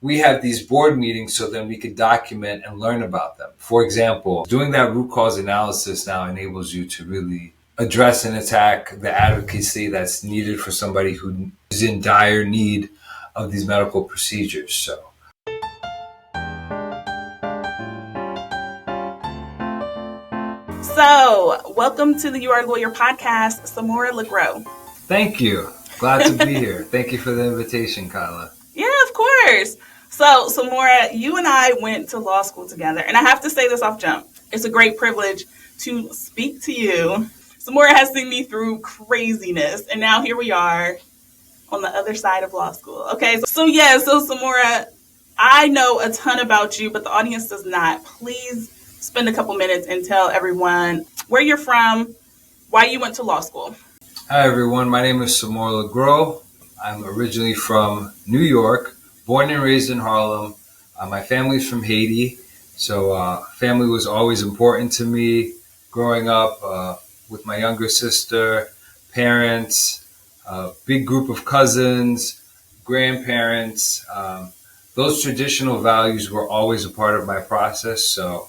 we have these board meetings so then we could document and learn about them. For example, doing that root cause analysis now enables you to really address and attack the advocacy that's needed for somebody who is in dire need of these medical procedures. So, welcome to the You Are a Lawyer podcast, Samora Legros. Thank you. Glad to be here. Thank you for the invitation, Kyla. Yeah, of course. So, Samora, you and I went to law school together, and I have to say this off jump. It's a great privilege to speak to you. Samora has seen me through craziness, and now here we are on the other side of law school. Okay, so Samora, I know a ton about you, but the audience does not. Please spend a couple minutes and tell everyone where you're from, why you went to law school. Hi, everyone. My name is Samora Legros. I'm originally from New York, born and raised in Harlem. My family's from Haiti, so family was always important to me growing up with my younger sister, parents, a big group of cousins, grandparents. Those traditional values were always a part of my process. So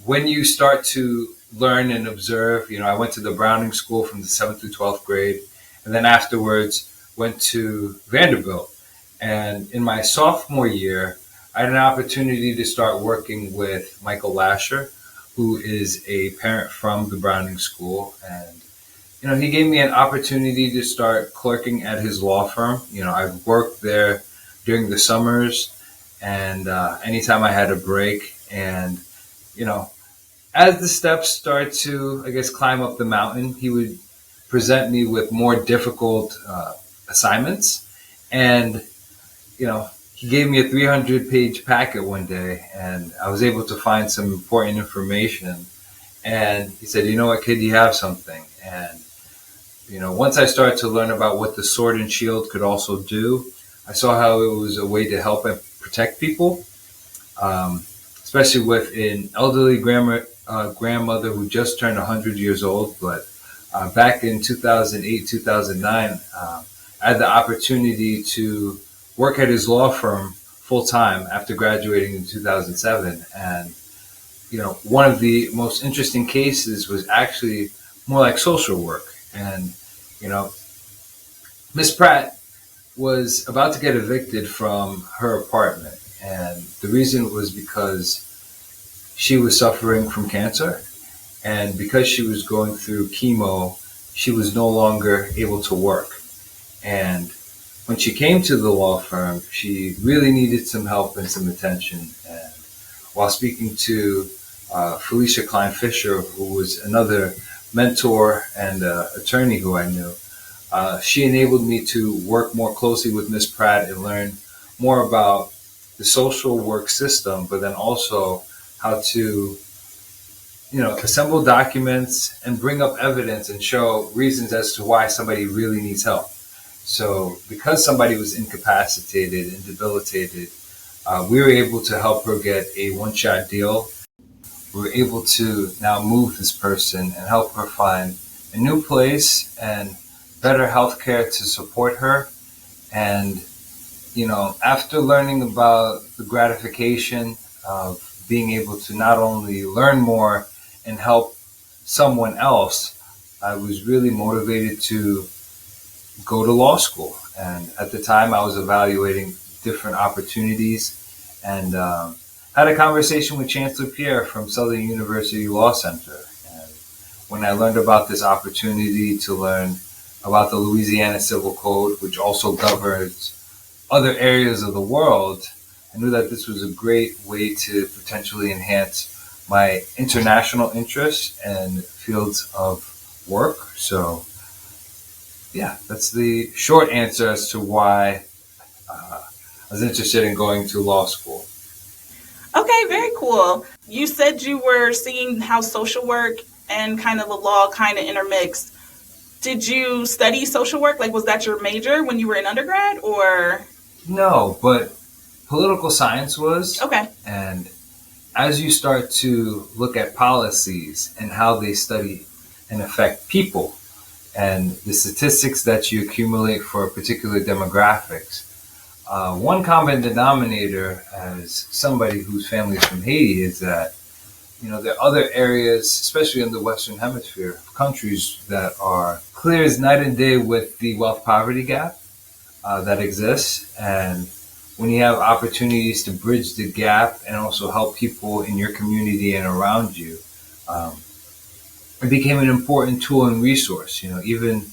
when you start to learn and observe, I went to the Browning School from the 7th through 12th grade, and then afterwards went to Vanderbilt. And in my sophomore year, I had an opportunity to start working with Michael Lasher, who is a parent from the Browning School. And, he gave me an opportunity to start clerking at his law firm. I've worked there during the summers and anytime I had a break. And, as the steps start to, climb up the mountain, he would present me with more difficult assignments. And, he gave me a 300-page packet one day, and I was able to find some important information. And he said, "You know what, kid, you have something." And, once I started to learn about what the sword and shield could also do, I saw how it was a way to help and protect people, especially with an elderly grandmother who just turned 100 years old. But back in 2008, 2009, I had the opportunity to work at his law firm full time after graduating in 2007. And, one of the most interesting cases was actually more like social work. And, Miss Pratt was about to get evicted from her apartment. And the reason was because she was suffering from cancer. And because she was going through chemo, she was no longer able to work. And when she came to the law firm, she really needed some help and some attention. And while speaking to Felicia Klein Fisher, who was another mentor and attorney who I knew, she enabled me to work more closely with Ms. Pratt and learn more about the social work system, but then also how to, assemble documents and bring up evidence and show reasons as to why somebody really needs help. So because somebody was incapacitated and debilitated, we were able to help her get a one-shot deal. We were able to now move this person and help her find a new place and better health care to support her. And, after learning about the gratification of being able to not only learn more and help someone else, I was really motivated to go to law school. And at the time I was evaluating different opportunities and had a conversation with Chancellor Pierre from Southern University Law Center. And when I learned about this opportunity to learn about the Louisiana Civil Code, which also governs other areas of the world, I knew that this was a great way to potentially enhance my international interests and fields of work. So yeah, that's the short answer as to why I was interested in going to law school. Okay, very cool. You said you were seeing how social work and kind of the law kind of intermixed. Did you study social work? Was that your major when you were in undergrad, or? No, but political science was. Okay. And as you start to look at policies and how they study and affect people and the statistics that you accumulate for particular demographics, One common denominator, as somebody whose family is from Haiti, is that there are other areas, especially in the Western Hemisphere, countries that are clear as night and day with the wealth poverty gap that exists. And when you have opportunities to bridge the gap and also help people in your community and around you, um, it became an important tool and resource. Even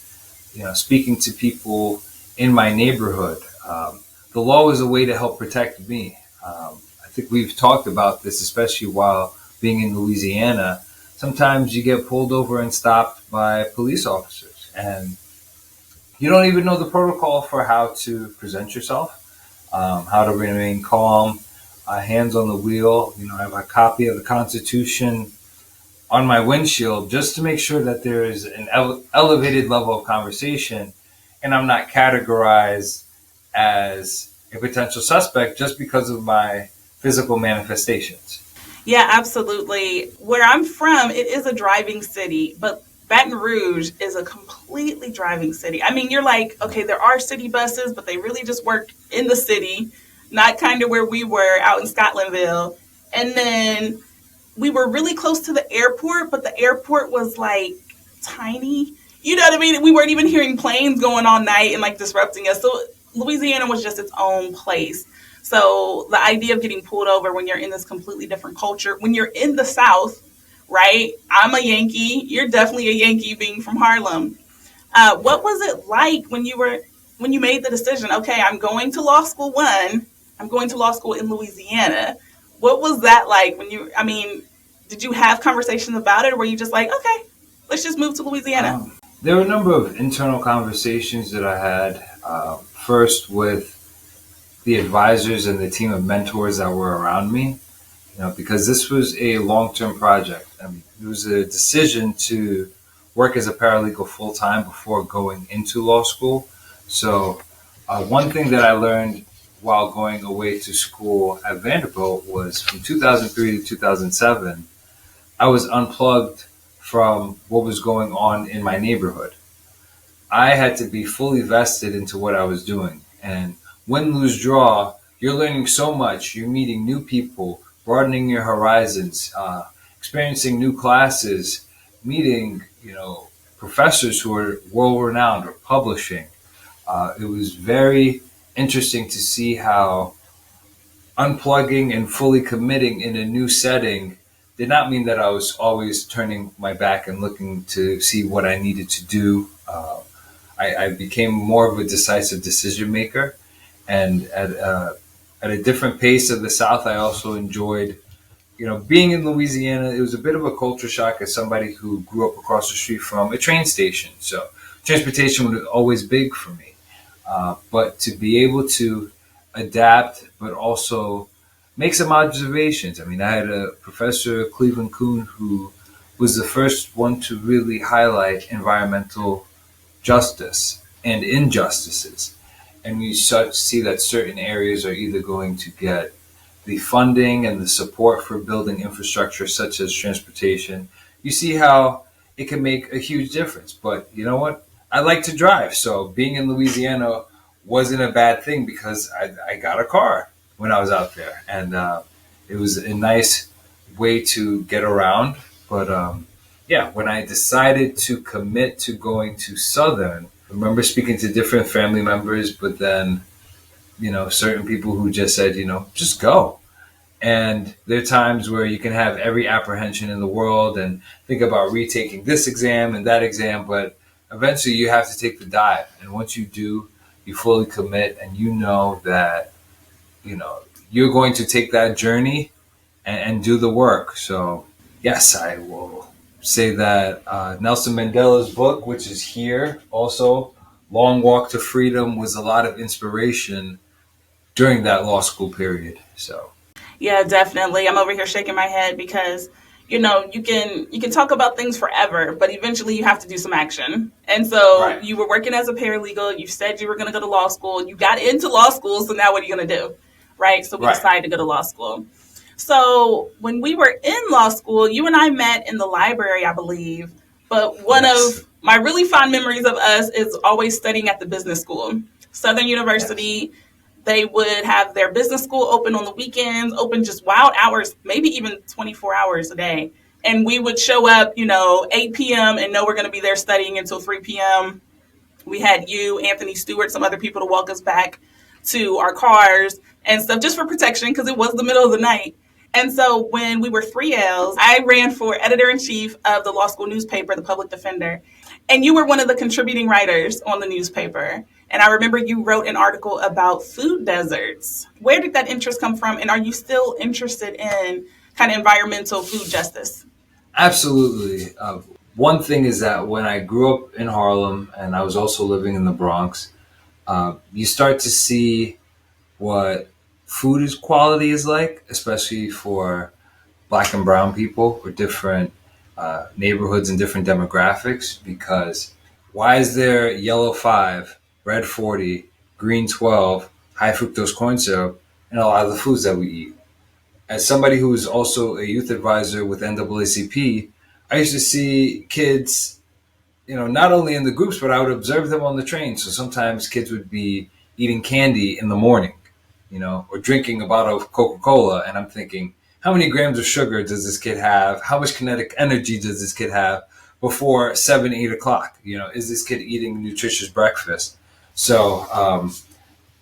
speaking to people in my neighborhood, the law was a way to help protect me. I think we've talked about this, especially while being in Louisiana. Sometimes you get pulled over and stopped by police officers, and you don't even know the protocol for how to present yourself, how to remain calm, hands on the wheel. I have a copy of the Constitution on my windshield just to make sure that there is an elevated level of conversation and I'm not categorized as a potential suspect just because of my physical manifestations. Yeah, absolutely. Where I'm from, it is a driving city, but Baton Rouge is a completely driving city. I mean, you're like, okay, there are city buses, but they really just work in the city, not kind of where we were out in Scotlandville. And then we were really close to the airport, but the airport was like tiny. You know what I mean? We weren't even hearing planes going all night and like disrupting us. So Louisiana was just its own place. So the idea of getting pulled over when you're in this completely different culture, when you're in the South, right? I'm a Yankee. You're definitely a Yankee being from Harlem. What was it like when you made the decision? Okay, I'm going to law school. I'm going to law school in Louisiana. What was that like did you have conversations about it, or were you just like, okay, let's just move to Louisiana? There were a number of internal conversations that I had. First with the advisors and the team of mentors that were around me, because this was a long-term project. I mean, it was a decision to work as a paralegal full-time before going into law school. So one thing that I learned while going away to school at Vanderbilt was from 2003 to 2007, I was unplugged from what was going on in my neighborhood. I had to be fully vested into what I was doing. And win, lose, draw, you're learning so much. You're meeting new people, broadening your horizons, experiencing new classes, meeting, professors who are world renowned or publishing. It was very interesting to see how unplugging and fully committing in a new setting did not mean that I was always turning my back and looking to see what I needed to do. I became more of a decisive decision maker, and at a different pace of the South, I also enjoyed, being in Louisiana. It was a bit of a culture shock as somebody who grew up across the street from a train station. So transportation was always big for me, but to be able to adapt, but also make some observations. I mean, I had a professor, Cleveland Kuhn, who was the first one to really highlight environmental justice and injustices. And we start to see that certain areas are either going to get the funding and the support for building infrastructure, such as transportation. You see how it can make a huge difference. But you know what? I like to drive. So being in Louisiana wasn't a bad thing because I got a car when I was out there. And it was a nice way to get around. But when I decided to commit to going to Southern, I remember speaking to different family members, but then, certain people who just said, just go. And there are times where you can have every apprehension in the world and think about retaking this exam and that exam, but eventually you have to take the dive. And once you do, you fully commit and you know that, you're going to take that journey and do the work. So, yes, I will say that Nelson Mandela's book, which is here also, Long Walk to Freedom, was a lot of inspiration during that law school period. So, Yeah, definitely. I'm over here shaking my head because you can talk about things forever, but eventually you have to do some action. And so right. You were working as a paralegal. You said you were going to go to law school. You got into law school. So now what are you going to do? Right. So we Right. decided to go to law school. So when we were in law school, you and I met in the library, I believe. But one Yes. of my really fond memories of us is always studying at the business school, Southern Yes. University. They would have their business school open on the weekends, open just wild hours, maybe even 24 hours a day. And we would show up, 8 p.m. and know we're going to be there studying until 3 p.m. We had you, Anthony Stewart, some other people to walk us back to our cars and stuff just for protection because it was the middle of the night. And so when we were 3Ls, I ran for editor in chief of the law school newspaper, the Public Defender. And you were one of the contributing writers on the newspaper. And I remember you wrote an article about food deserts. Where did that interest come from? And are you still interested in kind of environmental food justice? Absolutely. One thing is that when I grew up in Harlem and I was also living in the Bronx, you start to see what food is quality is like, especially for black and brown people or different neighborhoods and different demographics. Because why is there yellow 5, red 40, green 12, high fructose corn syrup in a lot of the foods that we eat? As somebody who is also a youth advisor with NAACP, I used to see kids, not only in the groups, but I would observe them on the train. So sometimes kids would be eating candy in the morning, or drinking a bottle of Coca-Cola. And I'm thinking, how many grams of sugar does this kid have? How much kinetic energy does this kid have before 7, 8 o'clock? Is this kid eating a nutritious breakfast? So,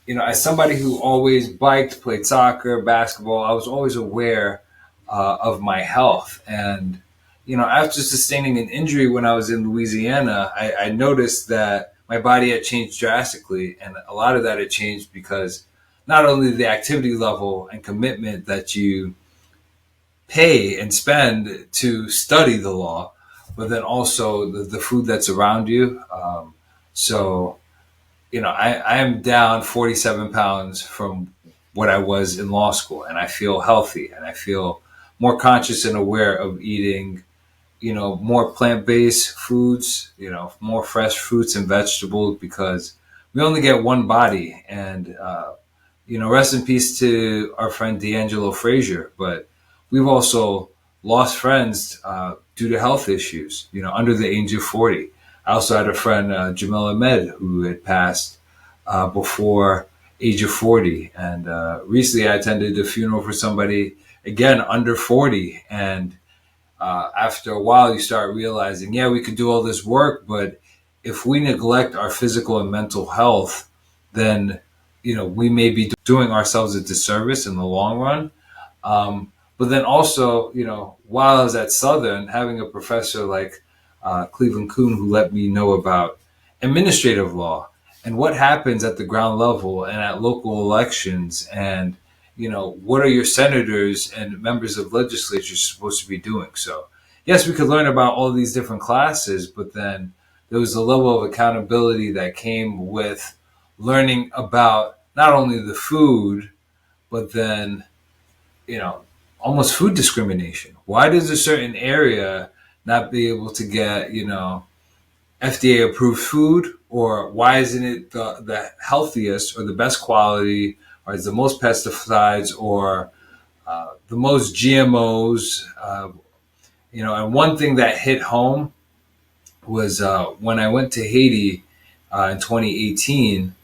as somebody who always biked, played soccer, basketball, I was always aware of my health. And, after sustaining an injury when I was in Louisiana, I noticed that my body had changed drastically. And a lot of that had changed because not only the activity level and commitment that you pay and spend to study the law, but then also the food that's around you. So, I am down 47 pounds from what I was in law school, and I feel healthy and I feel more conscious and aware of eating, more plant-based foods, more fresh fruits and vegetables because we only get one body. And, rest in peace to our friend D'Angelo Frazier, but we've also lost friends due to health issues, under the age of 40. I also had a friend, Jamel Ahmed, who had passed before age of 40. And recently I attended a funeral for somebody, again, under 40. And after a while, you start realizing, yeah, we could do all this work, but if we neglect our physical and mental health, then, we may be doing ourselves a disservice in the long run. But then also, while I was at Southern, having a professor like Cleveland Kuhn who let me know about administrative law and what happens at the ground level and at local elections and, what are your senators and members of legislatures supposed to be doing? So, yes, we could learn about all these different classes, but then there was a level of accountability that came with learning about not only the food, but then, almost food discrimination. Why does a certain area not be able to get, FDA approved food? Or why isn't it the healthiest or the best quality or is the most pesticides or the most GMOs? And one thing that hit home was when I went to Haiti in 2018,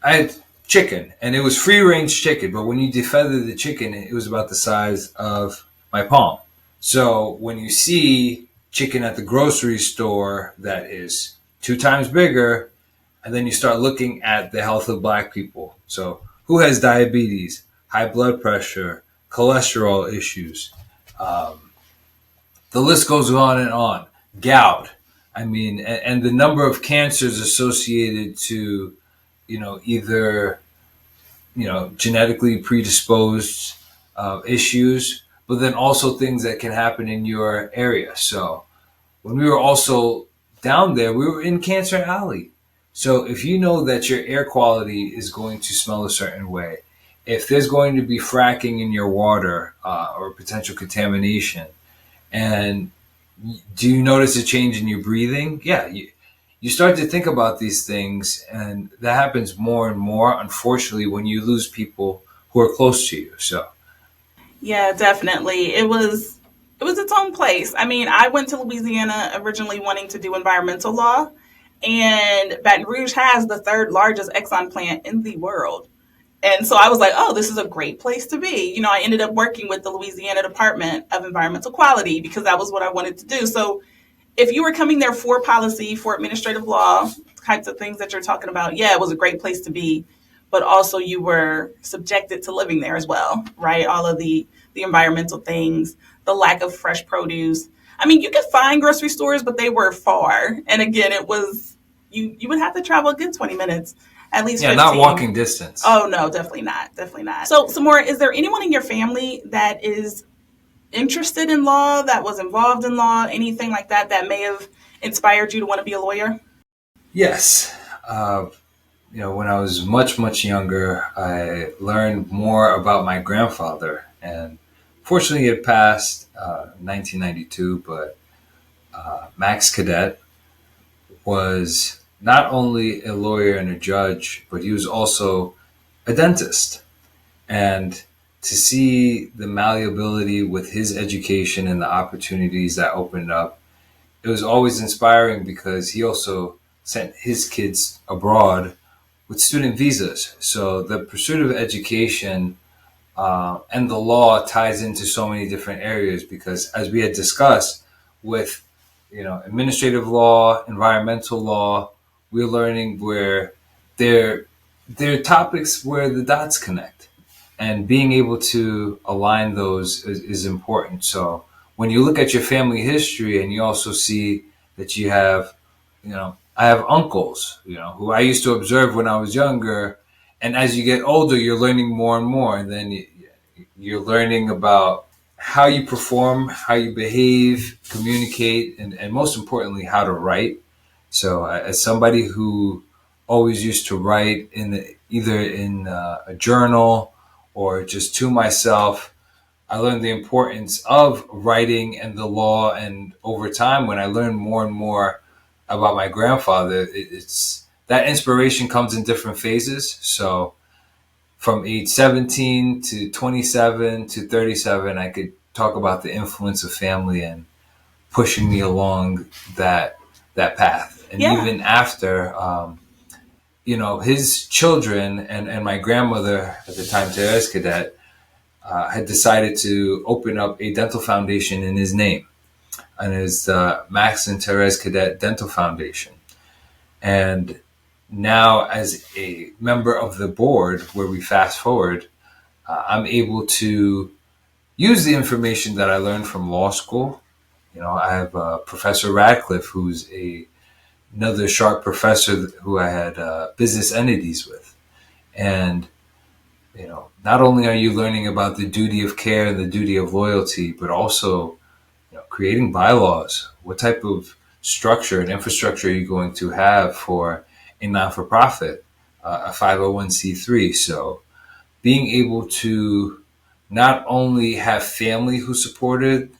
I had chicken and it was free range chicken, but when you defeathered the chicken, it was about the size of my palm. So when you see chicken at the grocery store that is 2 times bigger, and then you start looking at the health of black people. So who has diabetes, high blood pressure, cholesterol issues? The list goes on and on. Gout. I mean, and the number of cancers associated to, either, genetically predisposed issues, but then also things that can happen in your area. So when we were also down there, we were in Cancer Alley. So if you know that your air quality is going to smell a certain way, if there's going to be fracking in your water or potential contamination, and do you notice a change in your breathing? Yeah, you start to think about these things, and that happens more and more, unfortunately, when you lose people who are close to you. So, Yeah, definitely. It was its own place. I mean, I went to Louisiana originally wanting to do environmental law, And Baton Rouge has the third largest Exxon plant in the world. And so I was like, oh, this is a great place to be. I ended up working with the Louisiana Department of Environmental Quality because that was what I wanted to do. So if you were coming there for policy, for administrative law, types of things that you're talking about, yeah, it was a great place to be. But also you were subjected to living there as well, right? All of the environmental things, the lack of fresh produce. I mean, you could find grocery stores, but they were far. And again, it was, you would have to travel a good 20 minutes, at least Yeah, 15. not walking distance. Oh, no, definitely not. Definitely not. So, Samora, is there anyone in your family that is interested in law, that was involved in law, anything like that, that may have inspired you to want to be a lawyer? Yes. When I was much, much younger, I learned more about my grandfather. And fortunately, it passed 1992, but Max Cadet was not only a lawyer and a judge, but he was also a dentist. And to see the malleability with his education and the opportunities that opened up, it was always inspiring because he also sent his kids abroad with student visas. So the pursuit of education and the law ties into so many different areas because, as we had discussed, with administrative law, environmental law, we're learning where there are topics where the dots connect, and being able to align those is important. So when you look at your family history and you also see that you have, I have uncles, who I used to observe when I was younger. And as you get older, you're learning more and more. And then you're learning about how you perform, how you behave, communicate, and most importantly, how to write. So as somebody who always used to write either in a journal or just to myself, I learned the importance of writing and the law. And over time, when I learned more and more about my grandfather, it's that inspiration comes in different phases. So from age 17 to 27 to 37, I could talk about the influence of family and pushing me along that path. And Yeah. even after, his children and my grandmother at the time, Therese Cadet, had decided to open up a dental foundation in his name. And it's the Max and Therese Cadet Dental Foundation. And now, as a member of the board, where we fast forward, I'm able to use the information that I learned from law school. I have Professor Radcliffe, who's another sharp professor who I had business entities with. And, not only are you learning about the duty of care and the duty of loyalty, but also, creating bylaws. What type of structure and infrastructure are you going to have for a not-for-profit, a 501c3? So being able to not only have family who supported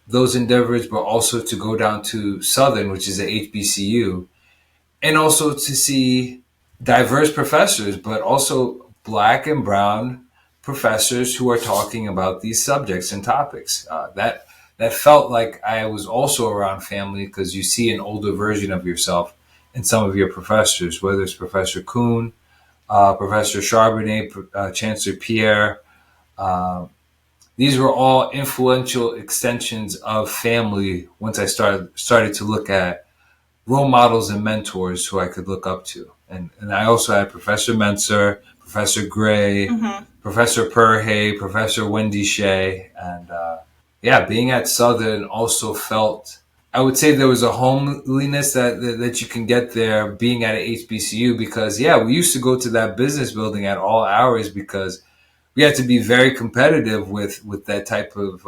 those endeavors, but also to go down to Southern, which is a HBCU, and also to see diverse professors, but also Black and brown professors who are talking about these subjects and topics. That felt like I was also around family, because you see an older version of yourself in some of your professors, whether it's Professor Kuhn, Professor Charbonnet, Chancellor Pierre. These were all influential extensions of family once I started to look at role models and mentors who I could look up to. And I also had Professor Menser, Professor Gray, Professor Perhay, Professor Wendy Shea. And being at Southern also felt, I would say there was a homeliness that you can get there being at an HBCU, because, we used to go to that business building at all hours because we had to be very competitive with that type of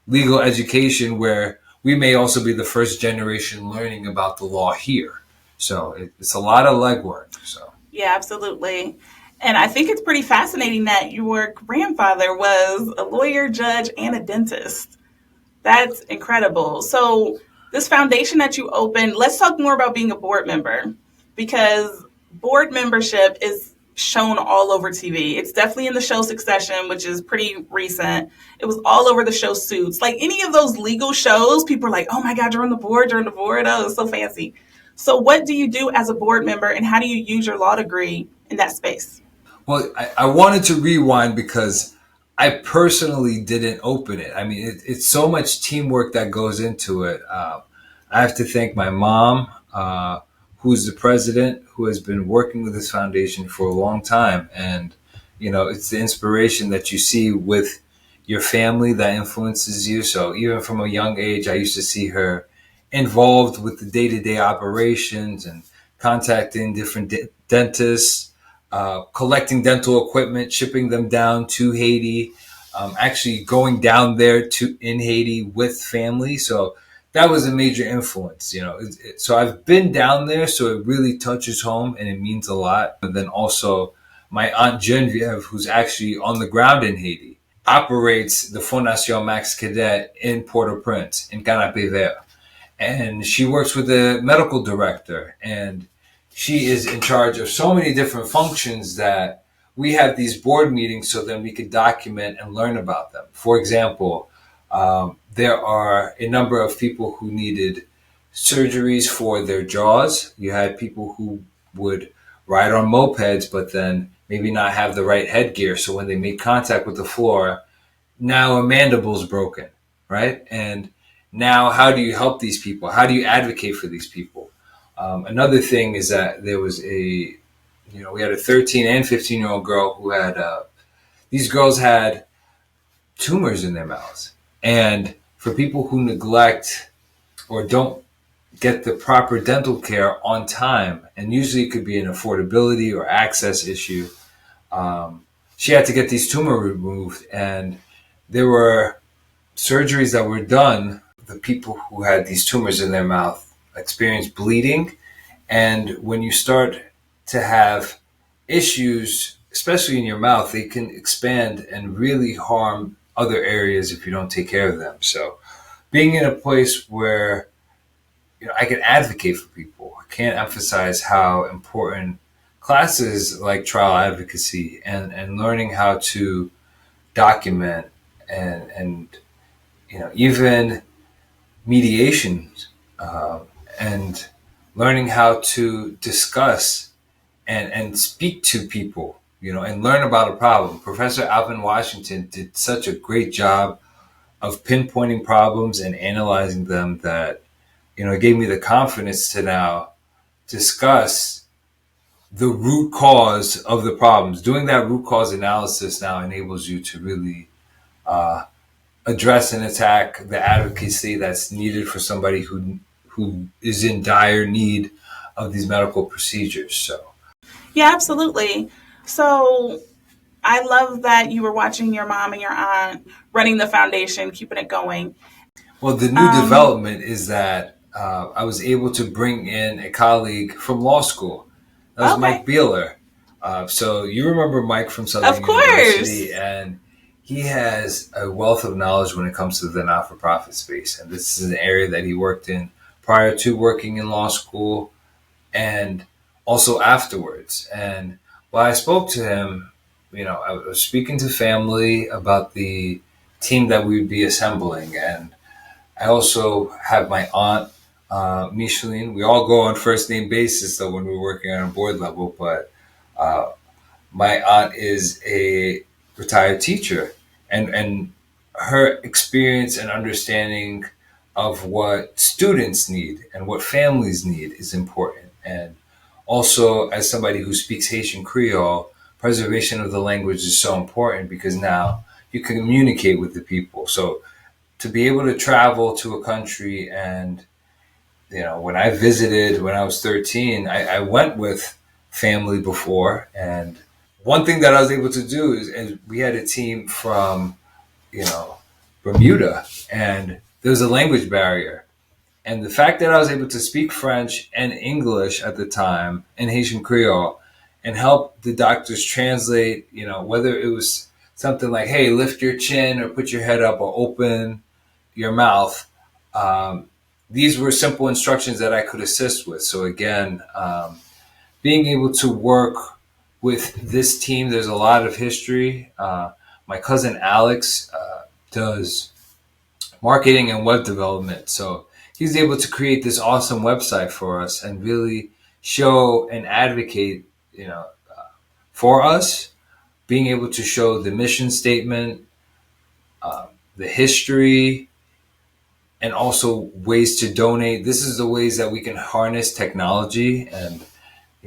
legal education, where we may also be the first generation learning about the law here. So it's a lot of legwork. So Yeah, absolutely. And I think it's pretty fascinating that your grandfather was a lawyer, judge, and a dentist. That's incredible. So this foundation that you opened, let's talk more about being a board member, because board membership is shown all over TV. It's definitely in the show Succession, which is pretty recent. It was all over the show Suits. Like any of those legal shows, people are like, oh my God, you're on the board. Oh, it's so fancy. So, what do you do as a board member, and how do you use your law degree in that space? Well, I wanted to rewind because I personally didn't open it. I mean, it's so much teamwork that goes into it. I have to thank my mom, who's the president, who has been working with this foundation for a long time. And, it's the inspiration that you see with your family that influences you. So even from a young age, I used to see her involved with the day to day operations and contacting different dentists, collecting dental equipment, shipping them down to Haiti, actually going down there to in Haiti with family. So that was a major influence. So I've been down there, so it really touches home and it means a lot. And then also my aunt Genevieve, who's actually on the ground in Haiti, operates the Fondation Max Cadet in Port-au-Prince, in Canapé Vert. And she works with the medical director, and she is in charge of so many different functions that we have these board meetings so then we could document and learn about them. For example, there are a number of people who needed surgeries for their jaws. You had people who would ride on mopeds, but then maybe not have the right headgear. So when they make contact with the floor, now a mandible's broken, right? And now how do you help these people? How do you advocate for these people? Another thing is that there was we had a 13 and 15-year-old girl who had, these girls had tumors in their mouths. And for people who neglect or don't get the proper dental care on time, and usually it could be an affordability or access issue, she had to get these tumors removed. And there were surgeries that were done. The people who had these tumors in their mouth experienced bleeding. And when you start to have issues, especially in your mouth, they can expand and really harm other areas if you don't take care of them. So being in a place where I can advocate for people, I can't emphasize how important classes like trial advocacy and learning how to document and even mediations, and learning how to discuss and speak to people, and learn about a problem. Professor Alvin Washington did such a great job of pinpointing problems and analyzing them that, it gave me the confidence to now discuss the root cause of the problems. Doing that root cause analysis now enables you to really address and attack the advocacy that's needed for somebody who is in dire need of these medical procedures. So Yeah, absolutely. So I love that you were watching your mom and your aunt running the foundation, keeping it going. well, the new development is that I was able to bring in a colleague from law school. That was Okay. Mike Beeler. So you remember Mike from Southern Of course. University, and he has a wealth of knowledge when it comes to the not-for-profit space. And this is an area that he worked in prior to working in law school and also afterwards. And while I spoke to him, I was speaking to family about the team that we would be assembling. And I also have my aunt, Micheline. We all go on first name basis, though, when we're working on a board level. But my aunt is a retired teacher, and her experience and understanding of what students need and what families need is important. And also, as somebody who speaks Haitian Creole, preservation of the language is so important because now you can communicate with the people. So to be able to travel to a country, and when I visited when I was 13, I went with family before. And one thing that I was able to do is we had a team from Bermuda, and there was a language barrier. And the fact that I was able to speak French and English at the time and Haitian Creole and help the doctors translate, whether it was something like, hey, lift your chin or put your head up or open your mouth. These were simple instructions that I could assist with. So again, being able to work with this team, there's a lot of history. My cousin Alex does marketing and web development. So He's able to create this awesome website for us and really show and advocate, you know, for us, being able to show the mission statement, the history, and also ways to donate. This is the ways that we can harness technology. And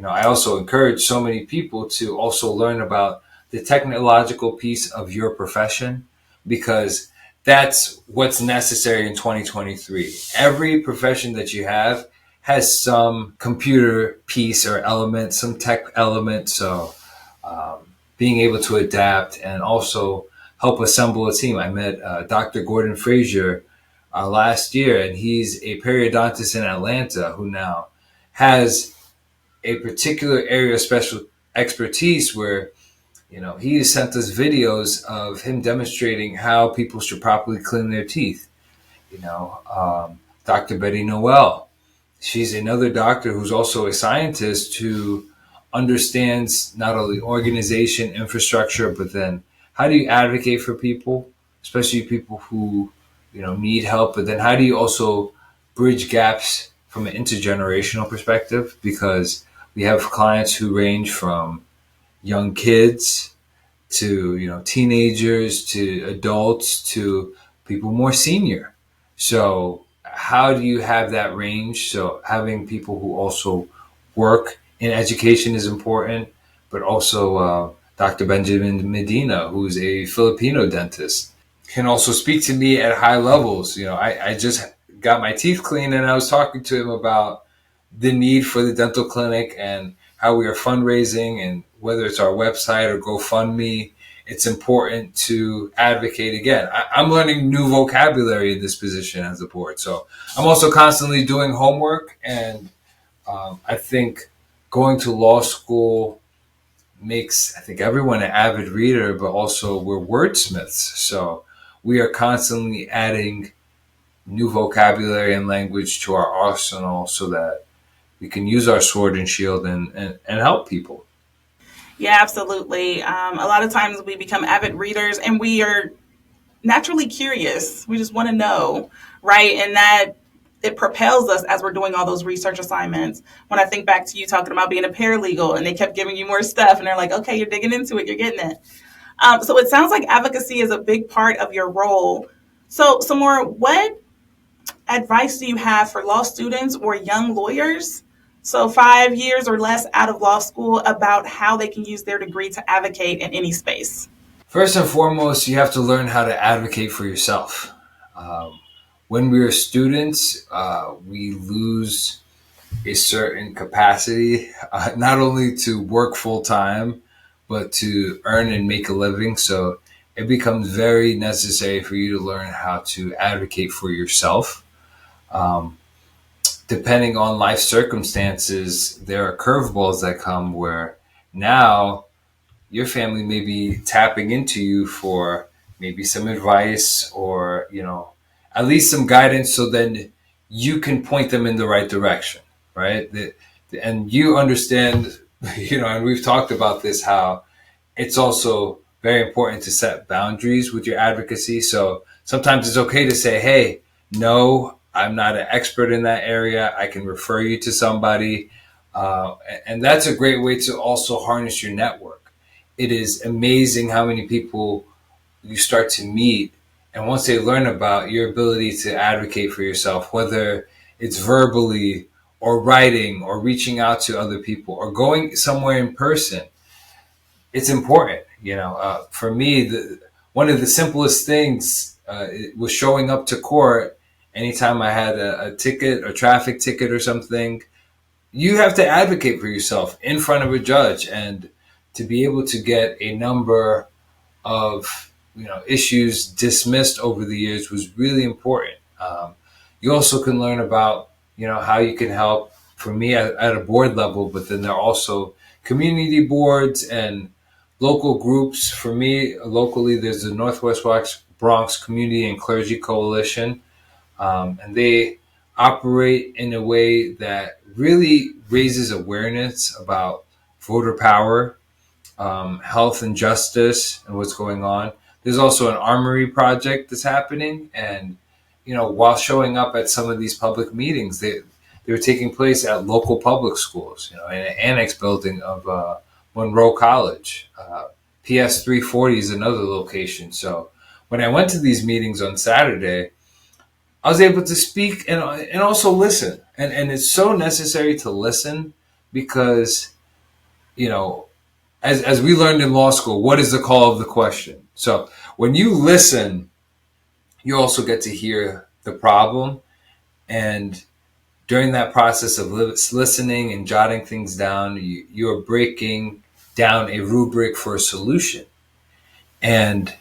I also encourage so many people to also learn about the technological piece of your profession, because that's what's necessary in 2023. Every profession that you have has some computer piece or element, some tech element. So being able to adapt and also help assemble a team. I met Dr. Gordon Frazier last year, and he's a periodontist in Atlanta who now has a particular area of special expertise where he has sent us videos of him demonstrating how people should properly clean their teeth. Dr. Betty Noel, she's another doctor who's also a scientist who understands not only organization, infrastructure, but then how do you advocate for people, especially people who need help, but then how do you also bridge gaps from an intergenerational perspective, because we have clients who range from young kids to teenagers to adults to people more senior. So how do you have that range? So having people who also work in education is important, but also Dr. Benjamin Medina, who's a Filipino dentist, can also speak to me at high levels. I just got my teeth cleaned, and I was talking to him about the need for the dental clinic and how we are fundraising, and whether it's our website or GoFundMe, it's important to advocate. Again, I'm learning new vocabulary in this position as a board. So I'm also constantly doing homework, and I think going to law school makes, I think, everyone an avid reader, but also we're wordsmiths. So we are constantly adding new vocabulary and language to our arsenal so that we can use our sword and shield and help people. Yeah, absolutely. A lot of times we become avid readers and we are naturally curious. We just want to know, right? And that it propels us as we're doing all those research assignments. When I think back to you talking about being a paralegal and they kept giving you more stuff and they're like, okay, you're digging into it, you're getting it. So it sounds like advocacy is a big part of your role. So, Samora, what advice do you have for law students or young lawyers, so 5 years or less out of law school, about how they can use their degree to advocate in any space? First and foremost, you have to learn how to advocate for yourself. Um, when we are students, we lose a certain capacity, not only to work full time, but to earn and make a living. So it becomes very necessary for you to learn how to advocate for yourself. Um, Depending on life circumstances, there are curveballs that come where now your family may be tapping into you for maybe some advice or, at least some guidance, so then you can point them in the right direction, right? And you understand, and we've talked about this, how it's also very important to set boundaries with your advocacy. So sometimes it's okay to say, hey, no, I'm not an expert in that area. I can refer you to somebody. And that's a great way to also harness your network. It is amazing how many people you start to meet. And once they learn about your ability to advocate for yourself, whether it's verbally or writing or reaching out to other people or going somewhere in person, it's important. For me, one of the simplest things was showing up to court anytime I had a ticket, a traffic ticket or something. You have to advocate for yourself in front of a judge, and to be able to get a number of issues dismissed over the years was really important. You also can learn about how you can help. For me, at a board level, but then there are also community boards and local groups. For me, locally, there's the Northwest Bronx Community and Clergy Coalition, and they operate in a way that really raises awareness about voter power, health and justice, and what's going on. There's also an armory project that's happening, and while showing up at some of these public meetings, they were taking place at local public schools, in an annex building of Monroe College. PS 340 is another location. So when I went to these meetings on Saturday, I was able to speak and also listen. And it's so necessary to listen because, as we learned in law school, what is the call of the question? So when you listen, you also get to hear the problem. And during that process of listening and jotting things down, you're breaking down a rubric for a solution. And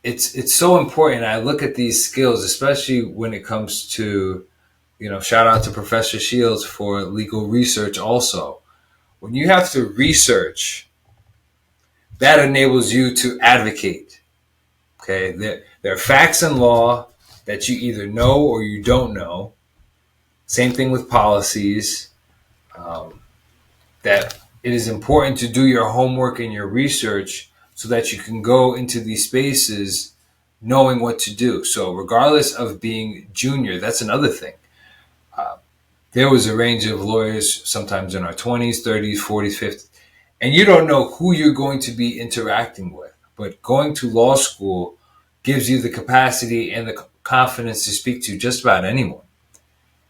it's so important. I look at these skills, especially when it comes to, shout out to Professor Shields for legal research also. When you have to research, that enables you to advocate. Okay, there are facts in law that you either know or you don't know. Same thing with policies. That it is important to do your homework and your research so that you can go into these spaces knowing what to do. So regardless of being junior, that's another thing. There was a range of lawyers, sometimes in our 20s, 30s, 40s, 50s, and you don't know who you're going to be interacting with. But going to law school gives you the capacity and the confidence to speak to just about anyone,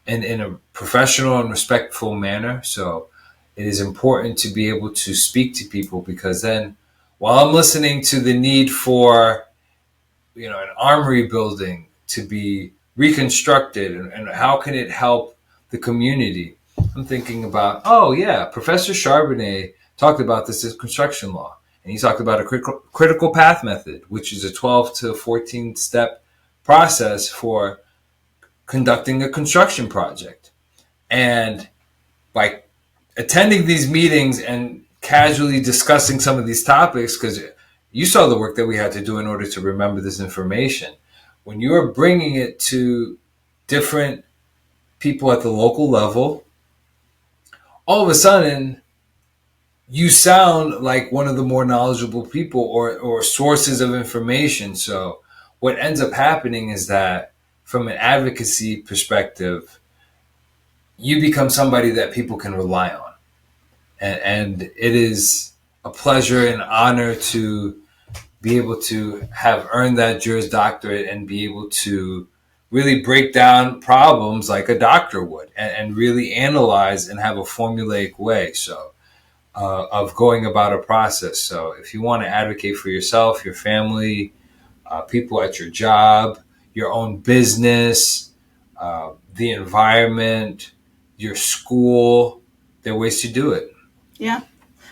and in a professional and respectful manner. So it is important to be able to speak to people, because then while I'm listening to the need for, an armory building to be reconstructed and how can it help the community, I'm thinking about, oh yeah, Professor Charbonnet talked about this as construction law. And he talked about a critical path method, which is a 12 to 14 step process for conducting a construction project. And by attending these meetings and casually discussing some of these topics, because you saw the work that we had to do in order to remember this information, when you are bringing it to different people at the local level, all of a sudden you sound like one of the more knowledgeable people or sources of information. So what ends up happening is that from an advocacy perspective, you become somebody that people can rely on. And it is a pleasure and honor to be able to have earned that Juris Doctorate and be able to really break down problems like a doctor would, and really analyze and have a formulaic way of going about a process. So if you want to advocate for yourself, your family, people at your job, your own business, the environment, your school, there are ways to do it. Yeah.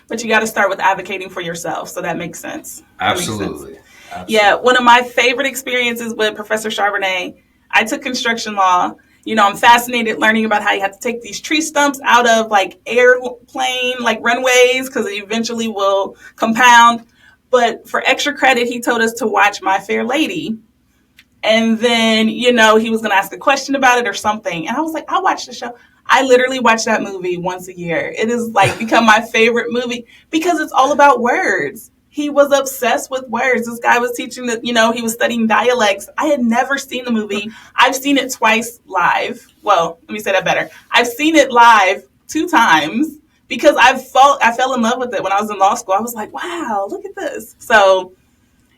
But you got to start with advocating for yourself. So that makes sense. Absolutely. Makes sense. Absolutely. Yeah. One of my favorite experiences with Professor Charbonnet, I took construction law. I'm fascinated learning about how you have to take these tree stumps out of like airplane, like runways, because it eventually will compound. But for extra credit, he told us to watch My Fair Lady. And then, he was going to ask a question about it or something. And I was like, I'll watch the show. I literally watch that movie once a year. It is like become my favorite movie because it's all about words. He was obsessed with words. This guy was teaching that, he was studying dialects. I had never seen the movie. I've seen it twice live. Well, let me say that better. I've seen it live 2 times because I fell in love with it when I was in law school. I was like, wow, look at this. So,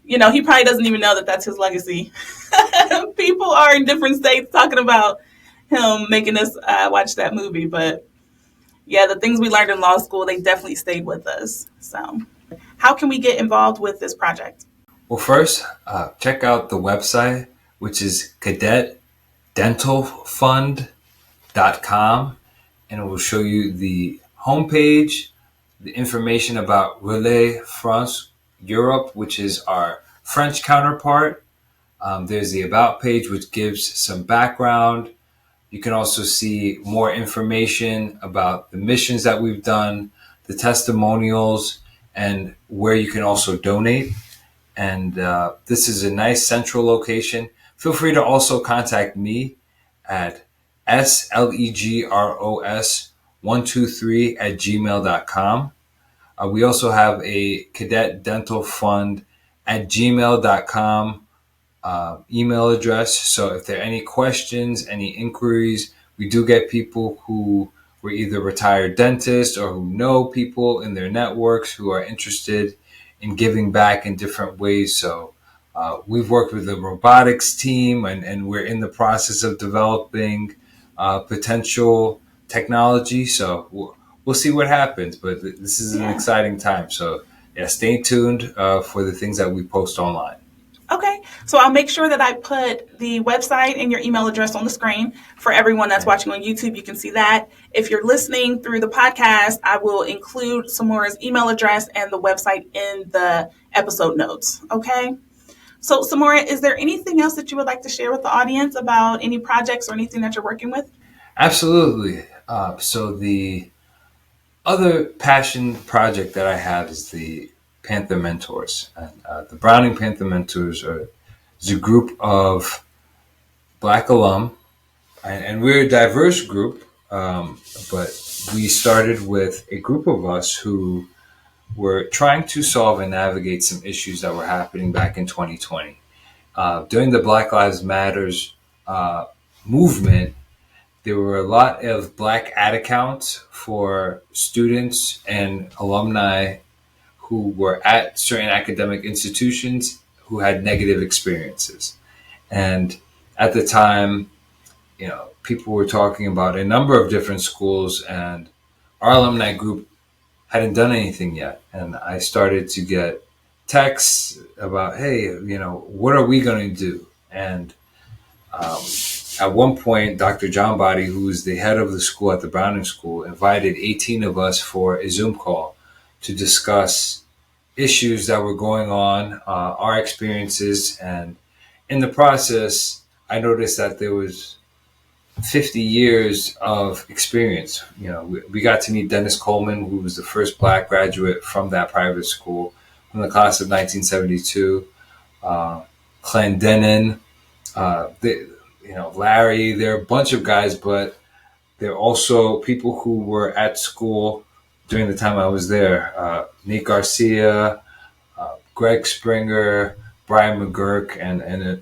he probably doesn't even know that that's his legacy. People are in different states talking about him making us watch that movie. But yeah, the things we learned in law school, they definitely stayed with us. So how can we get involved with this project? Well, first, check out the website, which is cadetdentalfund.com, and it will show you the homepage, the information about Relais France Europe, which is our French counterpart. There's the About page, which gives some background. You can also see more information about the missions that we've done, the testimonials, and where you can also donate. And this is a nice central location. Feel free to also contact me at slegros123@gmail.com. We also have a cadet dental fund at gmail.com email address. So if there are any questions, any inquiries, we do get people who were either retired dentists or who know people in their networks who are interested in giving back in different ways. So we've worked with the robotics team, and we're in the process of developing potential technology. So we'll see what happens, but this is an Yeah. exciting time. So yeah, stay tuned for the things that we post online. Okay, so I'll make sure that I put the website and your email address on the screen for everyone that's watching on YouTube. You can see that. If you're listening through the podcast, I will include Samora's email address and the website in the episode notes. Okay, so Samora, is there anything else that you would like to share with the audience about any projects or anything that you're working with? Absolutely. So the other passion project that I have is the Panther Mentors. And, the Browning Panther Mentors is a group of Black alum, and we're a diverse group, but we started with a group of us who were trying to solve and navigate some issues that were happening back in 2020. During the Black Lives Matters movement, there were a lot of black ad accounts for students and alumni who were at certain academic institutions who had negative experiences. And at the time, people were talking about a number of different schools, and our alumni group hadn't done anything yet. And I started to get texts about, hey, what are we going to do? And um, at one point, Dr. John Body, who was the head of the school at the Browning School, invited 18 of us for a Zoom call to discuss issues that were going on, our experiences. And in the process, I noticed that there was 50 years of experience. We got to meet Dennis Coleman, who was the first black graduate from that private school from the class of 1972. Clendenin, Larry. There are a bunch of guys, but there are also people who were at school during the time I was there. Nate Garcia, Greg Springer, Brian McGurk, and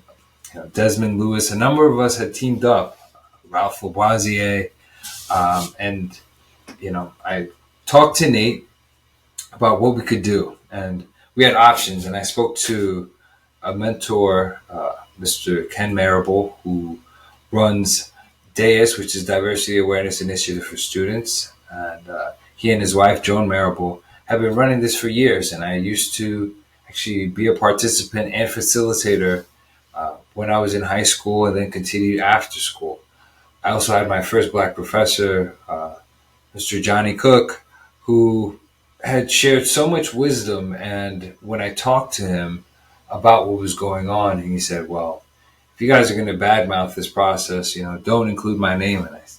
Desmond Lewis. A number of us had teamed up. Ralph Lavoisier, and I talked to Nate about what we could do, and we had options. And I spoke to a mentor, Mr. Ken Marable, who runs DAIS, which is Diversity Awareness Initiative for Students, and he and his wife Joan Marable have been running this for years. And I used to actually be a participant and facilitator when I was in high school, and then continued after school. I also had my first black professor, Mr. Johnny Cook, who had shared so much wisdom. And when I talked to him about what was going on, he said, well, if you guys are going to badmouth this process, don't include my name in it.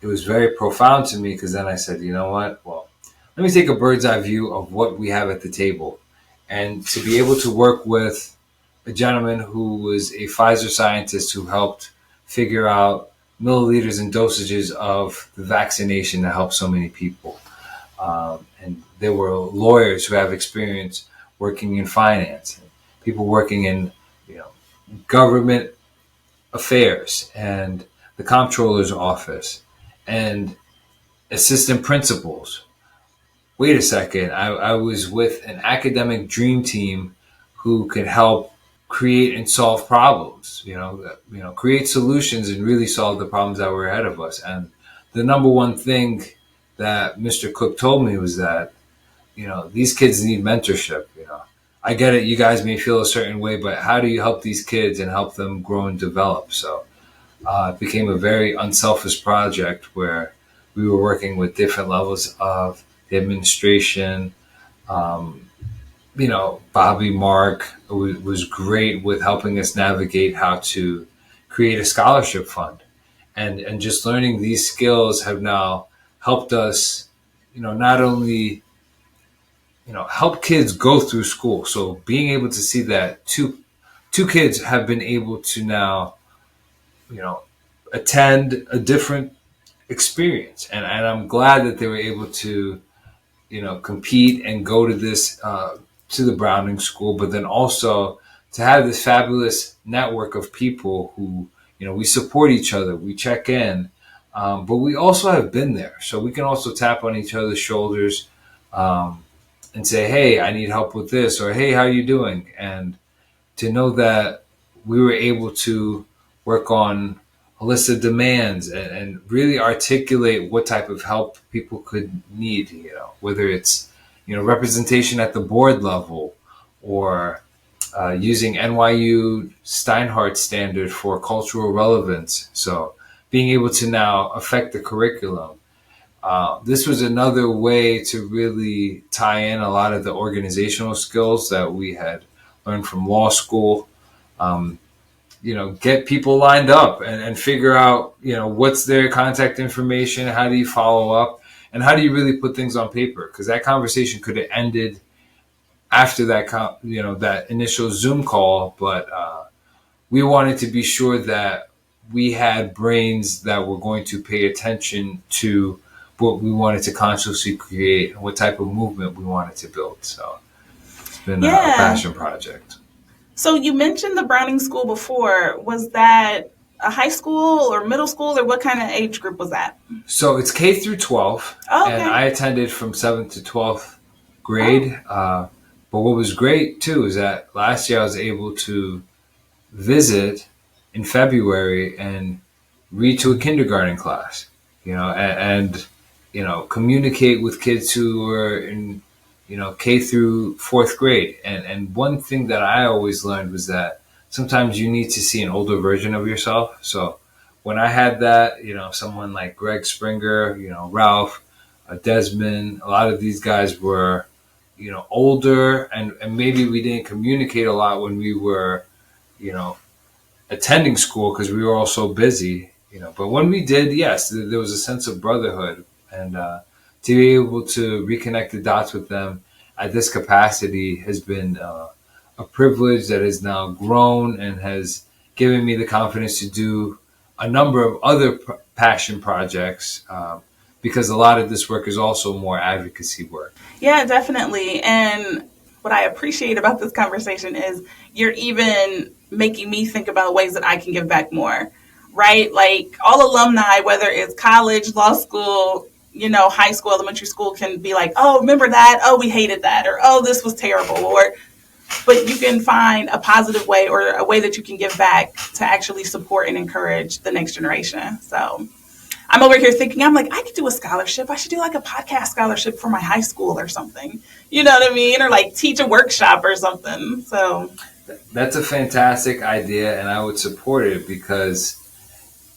It was very profound to me, because then I said, you know what? Well, let me take a bird's eye view of what we have at the table. And to be able to work with a gentleman who was a Pfizer scientist who helped figure out milliliters and dosages of the vaccination that helped so many people. And there were lawyers who have experience working in finance, people working in government affairs, and the comptroller's office, and assistant principals. Wait a second, I was with an academic dream team who could help create and solve problems, create solutions and really solve the problems that were ahead of us. And the number one thing that Mr. Cook told me was that, these kids need mentorship. I get it. You guys may feel a certain way, but how do you help these kids and help them grow and develop? So it became a very unselfish project where we were working with different levels of the administration. Bobby Mark was great with helping us navigate how to create a scholarship fund. And just learning these skills have now helped us, not only, help kids go through school. So being able to see that two kids have been able to now, attend a different experience. And I'm glad that they were able to, compete and go to this, to the Browning School, but then also to have this fabulous network of people who, we support each other, we check in, but we also have been there. So we can also tap on each other's shoulders and say, hey, I need help with this, or hey, how are you doing? And to know that we were able to work on a list of demands and really articulate what type of help people could need, whether it's, representation at the board level, or using NYU Steinhardt standard for cultural relevance. So being able to now affect the curriculum. This was another way to really tie in a lot of the organizational skills that we had learned from law school. Get people lined up and figure out, what's their contact information, how do you follow up, and how do you really put things on paper? Because that conversation could have ended after that, that initial Zoom call, but we wanted to be sure that we had brains that were going to pay attention to what we wanted to consciously create and what type of movement we wanted to build. So it's been a passion project. So you mentioned the Browning School before. Was that a high school or middle school, or what kind of age group was that? So it's K through 12, and I attended from 7th to 12th grade. But what was great, too, is that last year I was able to visit in February and read to a kindergarten class, and communicate with kids who were in, K through 4th grade. And one thing that I always learned was that sometimes you need to see an older version of yourself. So when I had that, someone like Greg Springer, Ralph, Desmond, a lot of these guys were, older, and maybe we didn't communicate a lot when we were, attending school because we were all so busy, but when we did, yes, there was a sense of brotherhood, and to be able to reconnect the dots with them at this capacity has been a privilege that has now grown and has given me the confidence to do a number of other passion projects, because a lot of this work is also more advocacy work. Yeah, definitely. And what I appreciate about this conversation is you're even making me think about ways that I can give back more, right? Like all alumni, whether it's college, law school, high school, elementary school, can be like, oh, remember that? Oh, we hated that. Or, oh, this was terrible. But you can find a positive way or a way that you can give back to actually support and encourage the next generation. So I'm over here thinking, I'm like, I could do a scholarship. I should do like a podcast scholarship for my high school or something. You know what I mean? Or like teach a workshop or something. So that's a fantastic idea, and I would support it, because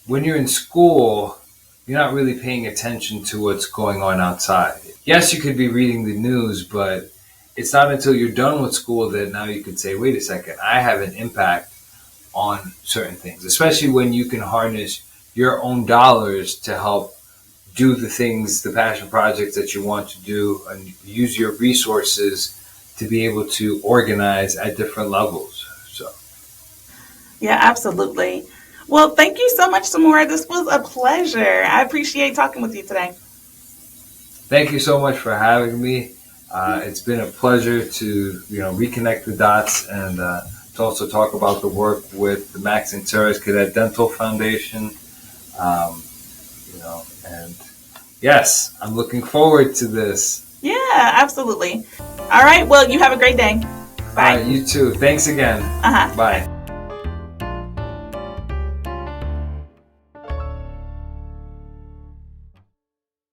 when you're in school, you're not really paying attention to what's going on outside. Yes, you could be reading the news, but it's not until you're done with school that now you can say, wait a second, I have an impact on certain things, especially when you can harness your own dollars to help do the things, the passion projects that you want to do, and use your resources to be able to organize at different levels. So, yeah, absolutely. Well, thank you so much, Samora. This was a pleasure. I appreciate talking with you today. Thank you so much for having me. It's been a pleasure to reconnect the dots, and to also talk about the work with the Max and Sarah's Cadet Dental Foundation. And yes, I'm looking forward to this. Yeah, absolutely. All right. Well, you have a great day. Bye. You too. Thanks again. Uh-huh. Bye.